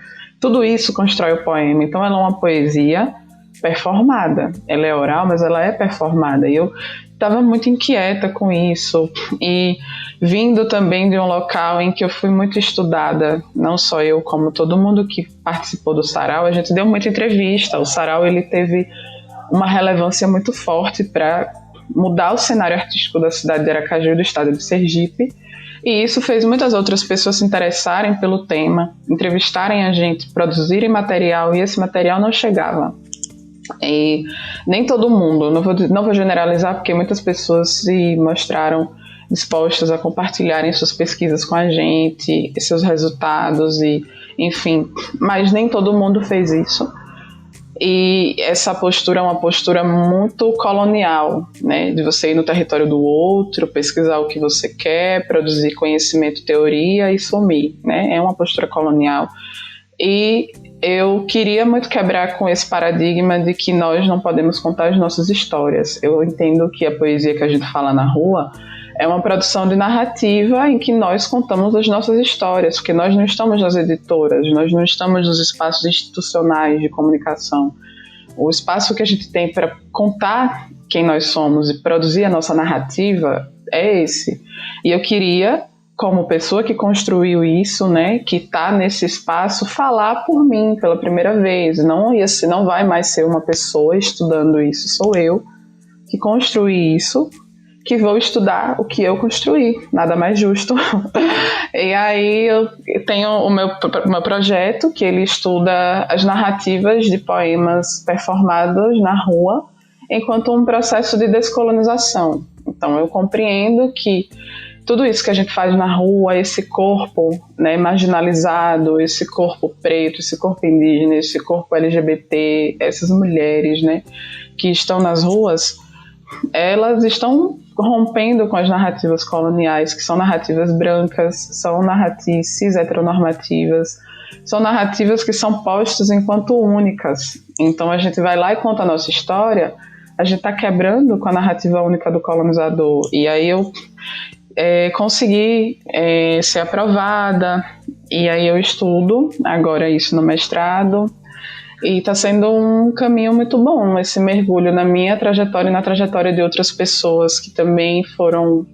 Tudo isso constrói o poema. Então ela é uma poesia performada. Ela é oral, mas ela é performada. E eu estava muito inquieta com isso. E vindo também de um local em que eu fui muito estudada, não só eu, como todo mundo que participou do Sarau, a gente deu muita entrevista. O Sarau, ele teve uma relevância muito forte para mudar o cenário artístico da cidade de Aracaju e do estado de Sergipe. E isso fez muitas outras pessoas se interessarem pelo tema, entrevistarem a gente, produzirem material, e esse material não chegava. E nem todo mundo, não vou generalizar, porque muitas pessoas se mostraram dispostas a compartilharem suas pesquisas com a gente, seus resultados, e enfim, mas nem todo mundo fez isso. E essa postura é uma postura muito colonial, né? De você ir no território do outro, pesquisar o que você quer, produzir conhecimento, teoria e sumir, né? É uma postura colonial. E eu queria muito quebrar com esse paradigma de que nós não podemos contar as nossas histórias. Eu entendo que a poesia que a gente fala na rua é uma produção de narrativa em que nós contamos as nossas histórias, porque nós não estamos nas editoras, nós não estamos nos espaços institucionais de comunicação. O espaço que a gente tem para contar quem nós somos e produzir a nossa narrativa é esse. E eu queria, como pessoa que construiu isso, né, que está nesse espaço, falar por mim pela primeira vez. Não vai mais ser uma pessoa estudando isso, sou eu que construí isso, que vou estudar o que eu construí, nada mais justo. E aí eu tenho o meu projeto, que ele estuda as narrativas de poemas performados na rua, enquanto um processo de descolonização. Então eu compreendo que tudo isso que a gente faz na rua, esse corpo, né, marginalizado, esse corpo preto, esse corpo indígena, esse corpo LGBT, essas mulheres, né, que estão nas ruas, elas estão rompendo com as narrativas coloniais, que são narrativas brancas, são narrativas cis-heteronormativas, são narrativas que são postas enquanto únicas. Então a gente vai lá e conta a nossa história, a gente está quebrando com a narrativa única do colonizador. E aí eu consegui ser aprovada, e aí eu estudo agora isso no mestrado, e está sendo um caminho muito bom, esse mergulho na minha trajetória e na trajetória de outras pessoas que também foram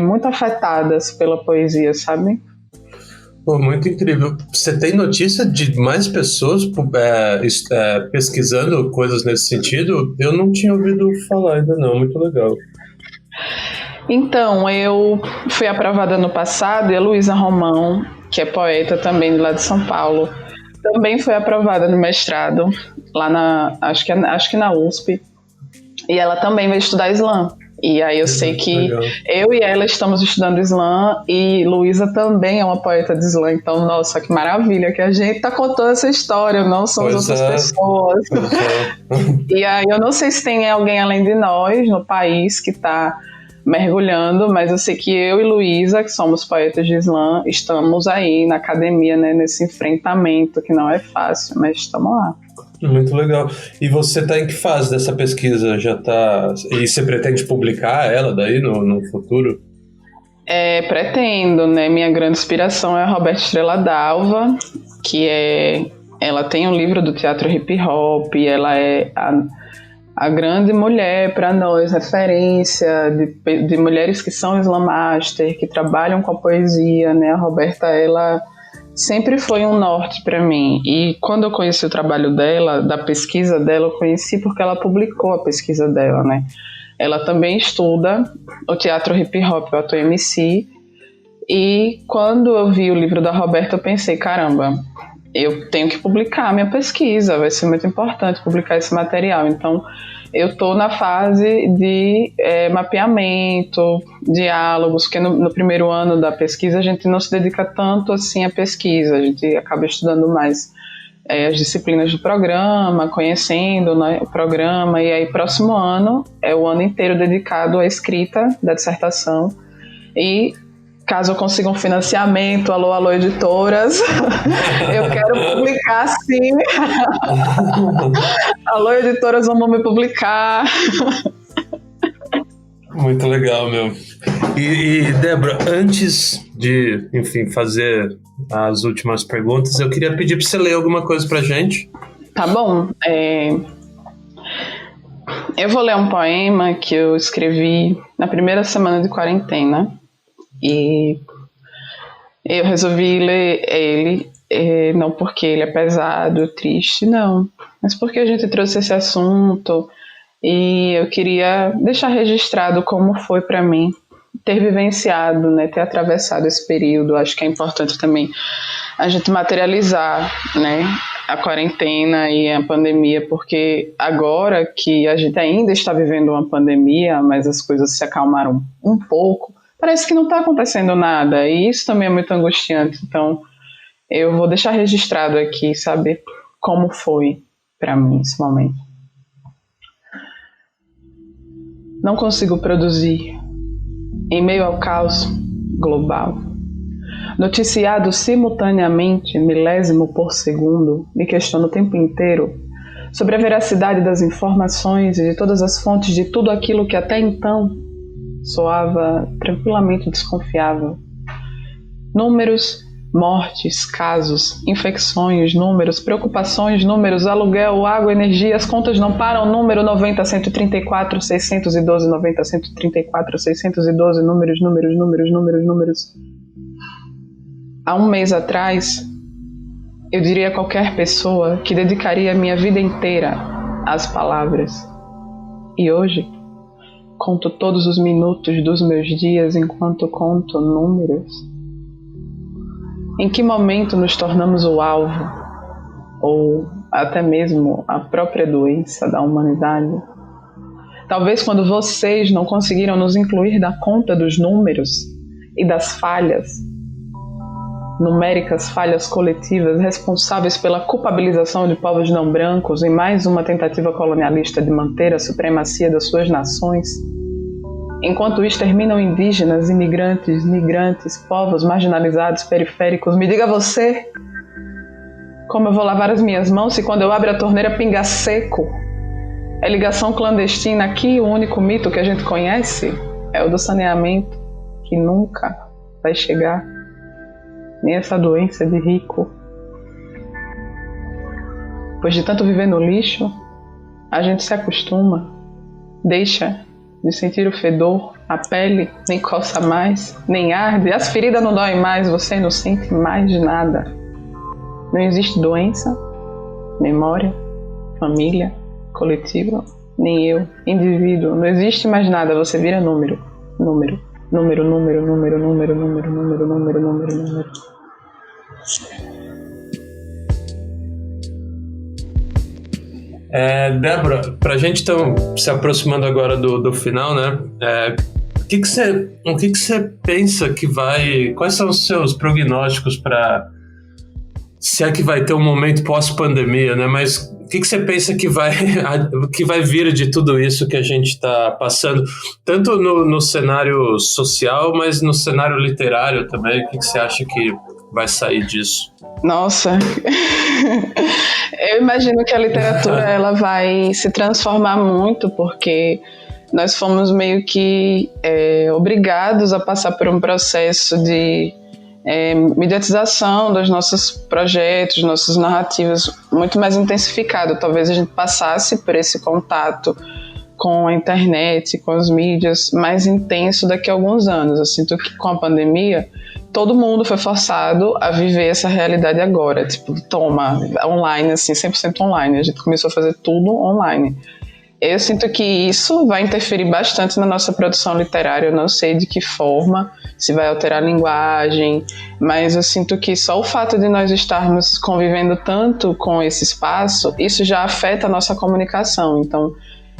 muito afetadas pela poesia, sabe? Pô, muito incrível. Você tem notícia de mais pessoas pesquisando coisas nesse sentido? Eu não tinha ouvido falar ainda não, muito legal. Então, eu fui aprovada no passado, e a Luísa Romão, que é poeta também de lá de São Paulo, também foi aprovada no mestrado, lá acho que na USP, e ela também vai estudar slam. E aí eu sei que legal. Eu e ela estamos estudando slam, e Luísa também é uma poeta de slam, então, nossa, que maravilha que a gente tá contando essa história, não são as outras pessoas. E aí eu não sei se tem alguém além de nós no país que tá mergulhando, mas eu sei que eu e Luísa, que somos poetas de slam, estamos aí na academia, né, nesse enfrentamento que não é fácil, mas estamos lá. Muito legal. E você está em que fase dessa pesquisa? Já tá... E você pretende publicar ela daí no futuro? Pretendo, né? Minha grande inspiração é a Roberta Estrela Dalva, que ela tem um livro do teatro hip hop, ela é a grande mulher para nós, referência de mulheres que são slam master, que trabalham com a poesia, né? A Roberta, ela sempre foi um norte para mim. E quando eu conheci o trabalho dela, da pesquisa dela, eu conheci porque ela publicou a pesquisa dela, né? Ela também estuda o teatro hip hop, o Ato MC. E quando eu vi o livro da Roberta, eu pensei, caramba, eu tenho que publicar a minha pesquisa, vai ser muito importante publicar esse material. Então, eu estou na fase de mapeamento, diálogos, porque no primeiro ano da pesquisa a gente não se dedica tanto assim à pesquisa, a gente acaba estudando mais as disciplinas do programa, conhecendo, né, o programa, e aí próximo ano é o ano inteiro dedicado à escrita da dissertação. E caso eu consiga um financiamento, alô editoras, eu quero publicar sim. Alô editoras, vamos me publicar. Muito legal, meu. E Débora, antes de, enfim, fazer as últimas perguntas, eu queria pedir para você ler alguma coisa pra gente. Tá bom. Eu vou ler um poema que eu escrevi na primeira semana de quarentena. E eu resolvi ler ele, não porque ele é pesado, triste, não. Mas porque a gente trouxe esse assunto e eu queria deixar registrado como foi para mim ter vivenciado, né, ter atravessado esse período. Acho que é importante também a gente materializar, né, a quarentena e a pandemia, porque agora que a gente ainda está vivendo uma pandemia, mas as coisas se acalmaram um pouco, parece que não está acontecendo nada, e isso também é muito angustiante. Então, eu vou deixar registrado aqui, saber como foi para mim esse momento. Não consigo produzir em meio ao caos global. Noticiado simultaneamente, milésimo por segundo, me questiono o tempo inteiro sobre a veracidade das informações e de todas as fontes de tudo aquilo que até então soava tranquilamente desconfiável. Números, mortes, casos, infecções, números, preocupações, números, aluguel, água, energia, as contas não param, número 90, 134, 612, 90, 134, 612, números. Há um mês atrás, eu diria a qualquer pessoa que dedicaria a minha vida inteira às palavras. E hoje, conto todos os minutos dos meus dias enquanto conto números. Em que momento nos tornamos o alvo, ou até mesmo a própria doença da humanidade? Talvez quando vocês não conseguiram nos incluir na conta dos números e das falhas, numéricas falhas coletivas responsáveis pela culpabilização de povos não brancos em mais uma tentativa colonialista de manter a supremacia das suas nações, enquanto exterminam indígenas, imigrantes, migrantes, povos marginalizados, periféricos. Me diga você, como eu vou lavar as minhas mãos se quando eu abro a torneira pinga seco? É ligação clandestina aqui, o único mito que a gente conhece é o do saneamento, que nunca vai chegar, nem essa doença de rico. Pois de tanto viver no lixo, a gente se acostuma, deixa de sentir o fedor, a pele nem coça mais, nem arde, as feridas não doem mais, você não sente mais de nada. Não existe doença, memória, família, coletivo, nem eu, indivíduo, não existe mais nada, você vira número. Débora, pra gente então se aproximando agora do final, né? O que você pensa que vai... Quais são os seus prognósticos para... Se é que vai ter um momento pós-pandemia, né? Mas o que você pensa que vai vir de tudo isso que a gente está passando? Tanto no cenário social, mas no cenário literário também. O que você acha que vai sair disso? Nossa, eu imagino que a literatura ela vai se transformar muito, porque nós fomos meio que obrigados a passar por um processo de mediatização dos nossos projetos, nossas narrativas muito mais intensificado. Talvez a gente passasse por esse contato com a internet, com as mídias mais intenso daqui a alguns anos. Eu sinto que com a pandemia todo mundo foi forçado a viver essa realidade agora, tipo, online, assim, 100% online. A gente começou a fazer tudo online. Eu sinto que isso vai interferir bastante na nossa produção literária. Eu não sei de que forma, se vai alterar a linguagem, mas eu sinto que só o fato de nós estarmos convivendo tanto com esse espaço, isso já afeta a nossa comunicação. Então,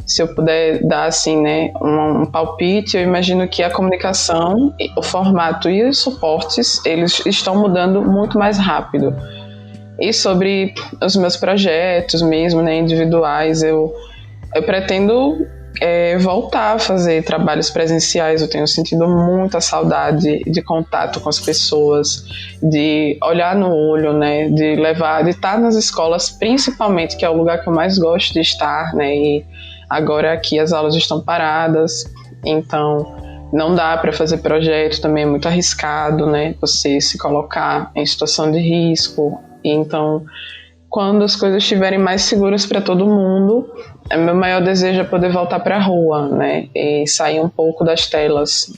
se eu puder dar assim, né, um palpite, eu imagino que a comunicação, o formato e os suportes, eles estão mudando muito mais rápido. E sobre os meus projetos mesmo, né, individuais, eu pretendo voltar a fazer trabalhos presenciais. Eu tenho sentido muita saudade de contato com as pessoas, de olhar no olho, né, de estar nas escolas, principalmente, que é o lugar que eu mais gosto de estar, né, e agora aqui as aulas estão paradas, então não dá para fazer projeto, também é muito arriscado, né? Você se colocar em situação de risco. E então, quando as coisas estiverem mais seguras para todo mundo, meu maior desejo é poder voltar para a rua, né? E sair um pouco das telas.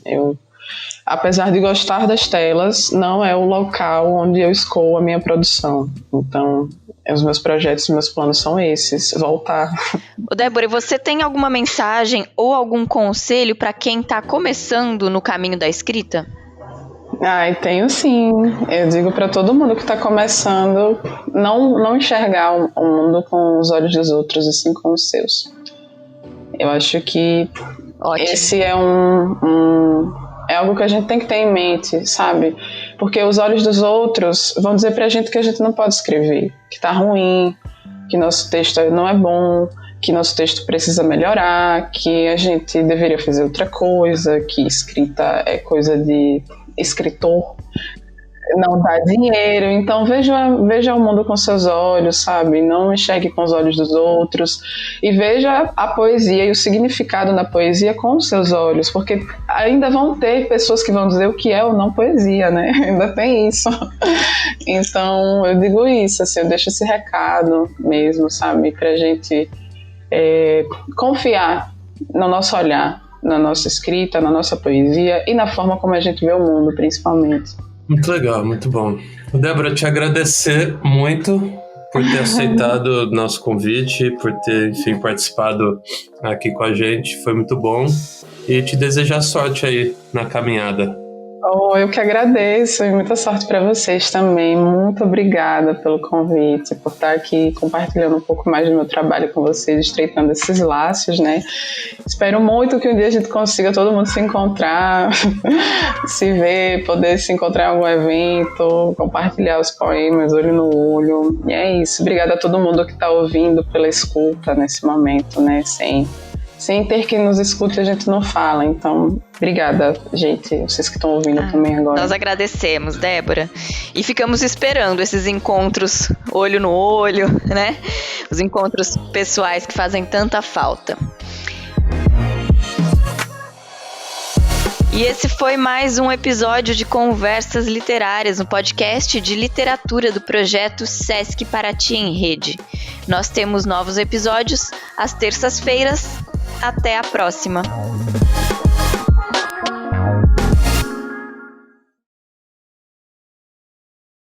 Apesar de gostar das telas, não é o local onde eu escolho a minha produção. Então, os meus projetos, meus planos são esses, voltar. Débora, você tem alguma mensagem ou algum conselho para quem está começando no caminho da escrita? Tenho sim. Eu digo para todo mundo que está começando, não enxergar o mundo com os olhos dos outros, e sim com os seus. Eu acho que Ótimo. Esse é é algo que a gente tem que ter em mente, sabe? Porque os olhos dos outros vão dizer pra gente que a gente não pode escrever, que tá ruim, que nosso texto não é bom, que nosso texto precisa melhorar, que a gente deveria fazer outra coisa, que escrita é coisa de escritor, não dá dinheiro. Então veja o mundo com seus olhos, sabe? Não enxergue com os olhos dos outros, e veja a poesia e o significado da poesia com os seus olhos, porque ainda vão ter pessoas que vão dizer o que é ou não poesia, né? Ainda tem isso. Então eu digo isso, assim, eu deixo esse recado mesmo, sabe? Pra gente confiar no nosso olhar, na nossa escrita, na nossa poesia e na forma como a gente vê o mundo, principalmente. Muito legal, muito bom. Débora, te agradecer muito por ter aceitado o nosso convite, por ter, enfim, participado aqui com a gente. Foi muito bom. E te desejar sorte aí na caminhada. Eu que agradeço, e muita sorte para vocês também. Muito obrigada pelo convite, por estar aqui compartilhando um pouco mais do meu trabalho com vocês, estreitando esses laços, né? Espero muito que um dia a gente consiga todo mundo se encontrar, se ver, poder se encontrar em algum evento, compartilhar os poemas olho no olho. E é isso. Obrigada a todo mundo que está ouvindo pela escuta nesse momento, né? Sem ter quem nos escute, a gente não fala. Então, obrigada, gente, vocês que estão ouvindo também agora. Nós agradecemos, Débora. E ficamos esperando esses encontros olho no olho, né? Os encontros pessoais que fazem tanta falta. E esse foi mais um episódio de Conversas Literárias, um podcast de literatura do projeto Sesc Paraty em Rede. Nós temos novos episódios às terças-feiras. Até a próxima!